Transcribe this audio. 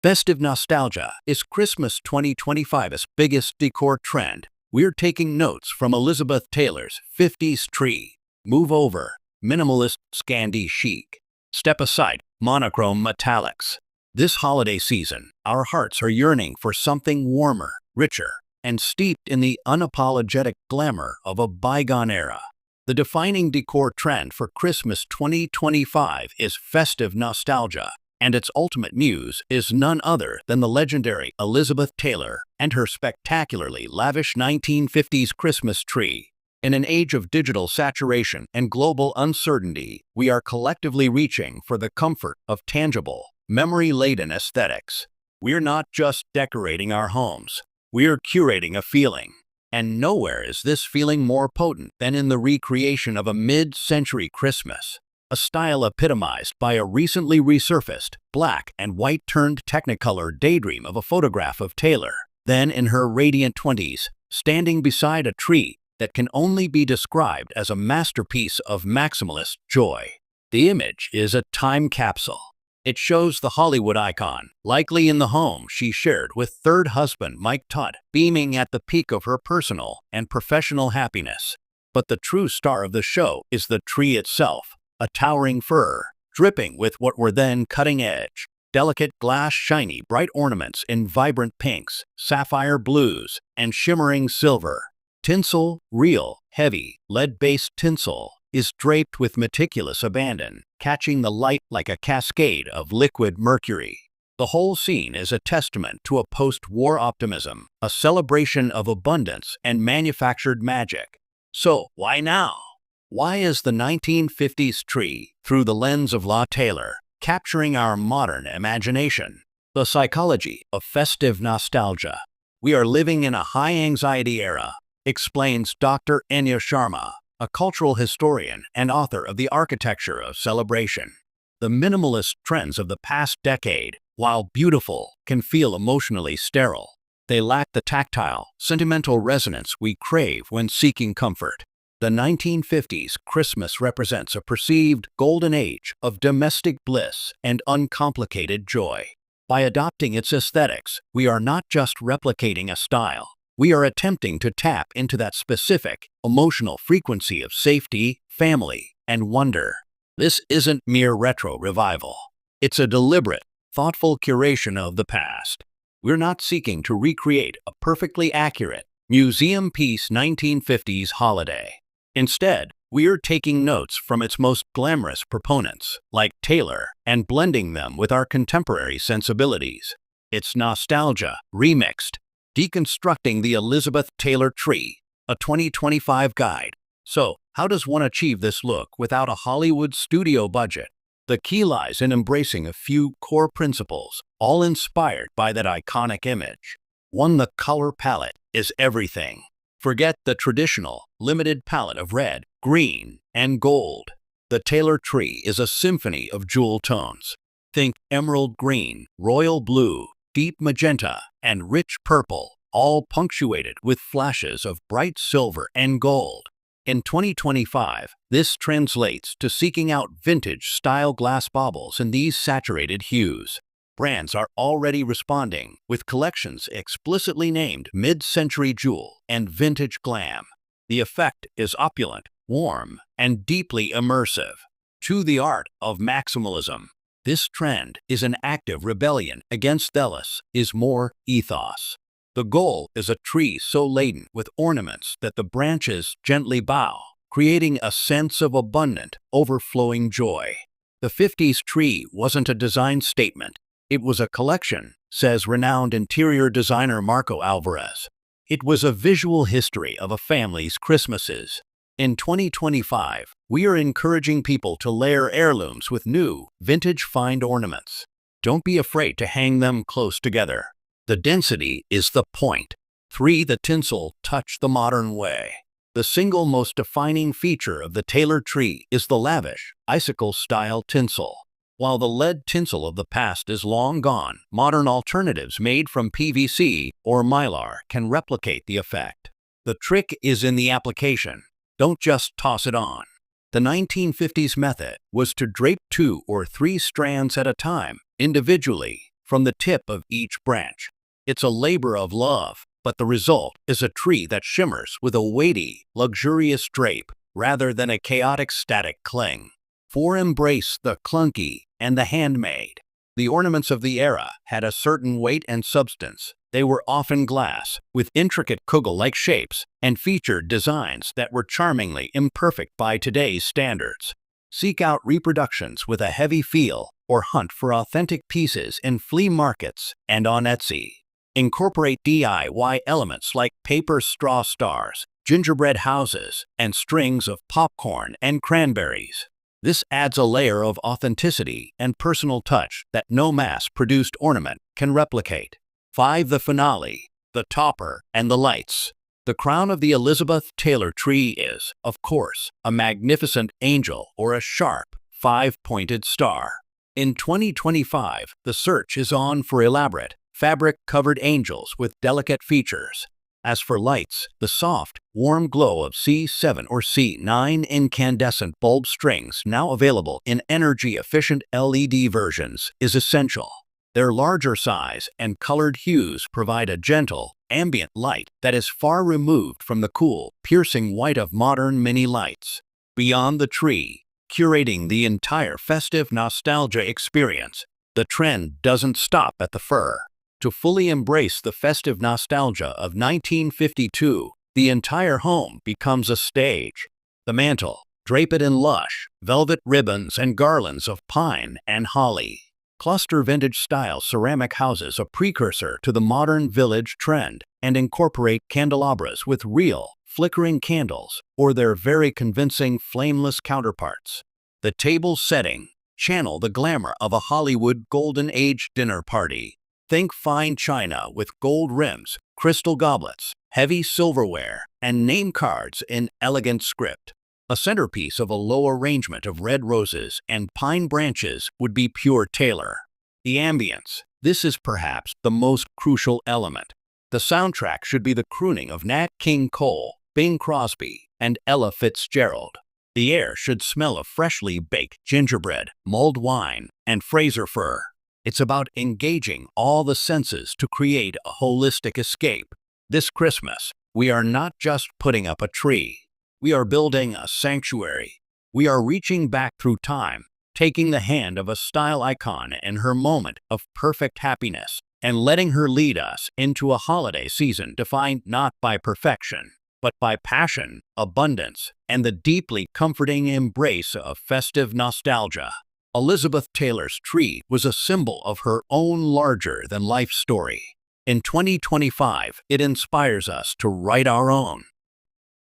Festive nostalgia is Christmas 2025's biggest decor trend. We're taking notes from Elizabeth Taylor's 50s tree. Move over, minimalist Scandi chic. Step aside, monochrome metallics. This holiday season, our hearts are yearning for something warmer, richer, and steeped in the unapologetic glamour of a bygone era. The defining decor trend for Christmas 2025 is festive nostalgia, and its ultimate muse is none other than the legendary Elizabeth Taylor and her spectacularly lavish 1950s Christmas tree. In an age of digital saturation and global uncertainty, we are collectively reaching for the comfort of tangible, memory-laden aesthetics. We're not just decorating our homes, we're curating a feeling. And nowhere is this feeling more potent than in the recreation of a mid-century Christmas, a style epitomized by a recently resurfaced, black and white-turned Technicolor daydream of a photograph of Taylor, then in her radiant 20s, standing beside a tree that can only be described as a masterpiece of maximalist joy. The image is a time capsule. It shows the Hollywood icon, likely in the home she shared with third husband Mike Todd, beaming at the peak of her personal and professional happiness. But the true star of the show is the tree itself, a towering fir, dripping with what were then cutting-edge, delicate glass shiny bright ornaments in vibrant pinks, sapphire blues, and shimmering silver. Tinsel, real, heavy, lead-based tinsel, is draped with meticulous abandon, catching the light like a cascade of liquid mercury. The whole scene is a testament to a post-war optimism, a celebration of abundance and manufactured magic. So, why now? Why is the 1950s tree, through the lens of La Taylor, capturing our modern imagination? The psychology of festive nostalgia. We are living in a high-anxiety era, explains Dr. Anya Sharma, a cultural historian and author of The Architecture of Celebration. The minimalist trends of the past decade, while beautiful, can feel emotionally sterile. They lack the tactile, sentimental resonance we crave when seeking comfort. The 1950s Christmas represents a perceived golden age of domestic bliss and uncomplicated joy. By adopting its aesthetics, we are not just replicating a style. We are attempting to tap into that specific, emotional frequency of safety, family, and wonder. This isn't mere retro revival. It's a deliberate, thoughtful curation of the past. We're not seeking to recreate a perfectly accurate, museum-piece 1950s holiday. Instead, we're taking notes from its most glamorous proponents, like Taylor, and blending them with our contemporary sensibilities. It's nostalgia, remixed, deconstructing the Elizabeth Taylor tree, a 2025 guide. So, how does one achieve this look without a Hollywood studio budget? The key lies in embracing a few core principles, all inspired by that iconic image. 1. The color palette is everything. Forget the traditional, limited palette of red, green, and gold. The Taylor tree is a symphony of jewel tones. Think emerald green, royal blue, deep magenta, and rich purple, all punctuated with flashes of bright silver and gold. In 2025, this translates to seeking out vintage-style glass baubles in these saturated hues. Brands are already responding, with collections explicitly named mid-century jewel and vintage glam. The effect is opulent, warm, and deeply immersive. To the art of maximalism. This trend is an active rebellion against the less is more ethos. The goal is a tree so laden with ornaments that the branches gently bow, creating a sense of abundant, overflowing joy. The 50s tree wasn't a design statement. It was a collection, says renowned interior designer Marco Alvarez. It was a visual history of a family's Christmases. In 2025, we are encouraging people to layer heirlooms with new, vintage find ornaments. Don't be afraid to hang them close together. The density is the point. 3. The tinsel touch the modern way. The single most defining feature of the Taylor tree is the lavish, icicle-style tinsel. While the lead tinsel of the past is long gone, modern alternatives made from PVC or mylar can replicate the effect. The trick is in the application. Don't just toss it on. The 1950s method was to drape 2 or 3 strands at a time, individually, from the tip of each branch. It's a labor of love, but the result is a tree that shimmers with a weighty, luxurious drape rather than a chaotic static cling. 4. Embrace the clunky and the handmade. The ornaments of the era had a certain weight and substance. They were often glass, with intricate kugel-like shapes, and featured designs that were charmingly imperfect by today's standards. Seek out reproductions with a heavy feel or hunt for authentic pieces in flea markets and on Etsy. Incorporate DIY elements like paper straw stars, gingerbread houses, and strings of popcorn and cranberries. This adds a layer of authenticity and personal touch that no mass-produced ornament can replicate. 5. The finale, the topper, and the lights. The crown of the Elizabeth Taylor tree is, of course, a magnificent angel or a sharp, five-pointed star. In 2025, the search is on for elaborate, fabric-covered angels with delicate features. As for lights, the soft, warm glow of C7 or C9 incandescent bulb strings, now available in energy-efficient LED versions, is essential. Their larger size and colored hues provide a gentle, ambient light that is far removed from the cool, piercing white of modern mini lights. Beyond the tree, curating the entire festive nostalgia experience, the trend doesn't stop at the fur. To fully embrace the festive nostalgia of 1952, the entire home becomes a stage. The mantel, drape it in lush, velvet ribbons and garlands of pine and holly. Cluster vintage-style ceramic houses a precursor to the modern village trend and incorporate candelabras with real, flickering candles or their very convincing flameless counterparts. The table setting, channel the glamour of a Hollywood Golden Age dinner party. Think fine china with gold rims, crystal goblets, heavy silverware, and name cards in elegant script. A centerpiece of a low arrangement of red roses and pine branches would be pure Taylor. The ambience. This is perhaps the most crucial element. The soundtrack should be the crooning of Nat King Cole, Bing Crosby, and Ella Fitzgerald. The air should smell of freshly baked gingerbread, mulled wine, and Fraser fir. It's about engaging all the senses to create a holistic escape. This Christmas, we are not just putting up a tree. We are building a sanctuary. We are reaching back through time, taking the hand of a style icon in her moment of perfect happiness, and letting her lead us into a holiday season defined not by perfection, but by passion, abundance, and the deeply comforting embrace of festive nostalgia. Elizabeth Taylor's tree was a symbol of her own larger-than-life story. In 2025, it inspires us to write our own.